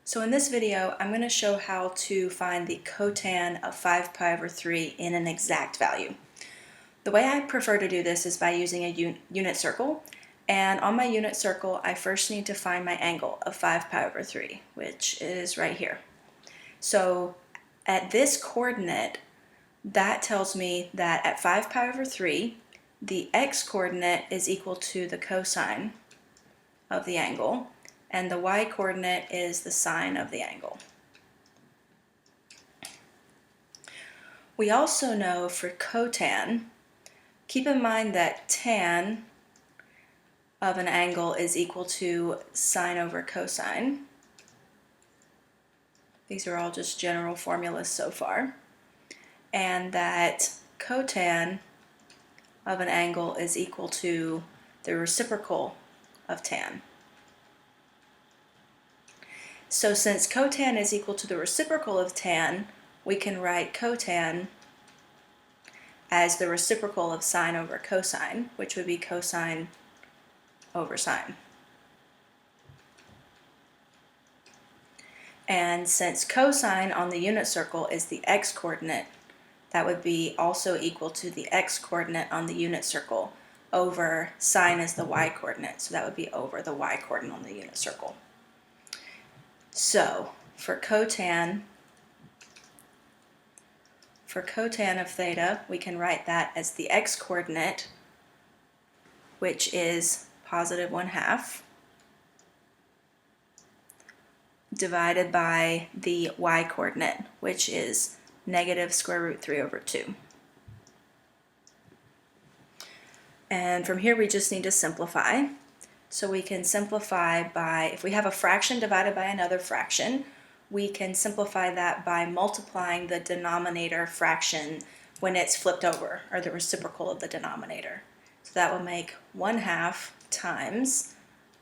So in this video, I'm going to show how to find the cotan of 5 pi over 3 in an exact value. The way I prefer to do this is by using a unit circle, and on my unit circle I first need to find my angle of 5 pi over 3, which is right here. So at this coordinate, that tells me that at 5 pi over 3, the x-coordinate is equal to the cosine of the angle, and the y-coordinate is the sine of the angle. We also know for cotan, keep in mind that tan of an angle is equal to sine over cosine. These are all just general formulas so far. And that cotan of an angle is equal to the reciprocal of tan. So since cotan is equal to the reciprocal of tan, we can write cotan as the reciprocal of sine over cosine, which would be cosine over sine. And since cosine on the unit circle is the x-coordinate, that would be also equal to the x-coordinate on the unit circle over sine is the y-coordinate, so that would be over the y-coordinate on the unit circle. So for cotan of theta, we can write that as the x-coordinate, which is positive 1/2, divided by the y-coordinate, which is negative square root 3 over 2. And from here we just need to simplify. So we can simplify by, if we have a fraction divided by another fraction, we can simplify that by multiplying the denominator fraction when it's flipped over, or the reciprocal of the denominator. So that will make 1/2 times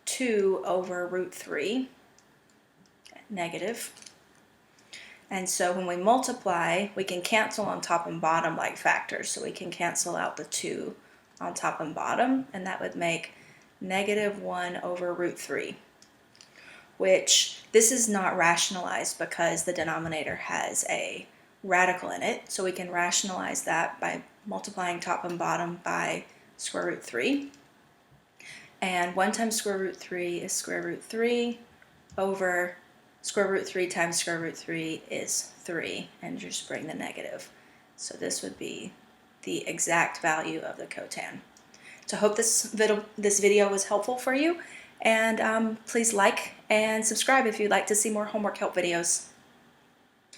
2 over root 3, negative. And so when we multiply, we can cancel on top and bottom like factors. So we can cancel out the 2 on top and bottom, and that would make negative 1 over root 3, which this is not rationalized because the denominator has a radical in it. So we can rationalize that by multiplying top and bottom by square root 3. And 1 times square root 3 is square root 3 over square root 3 times square root 3 is 3, and just bring the negative. So this would be the exact value of the cotan. So I hope this video was helpful for you, and please like and subscribe if you'd like to see more homework help videos.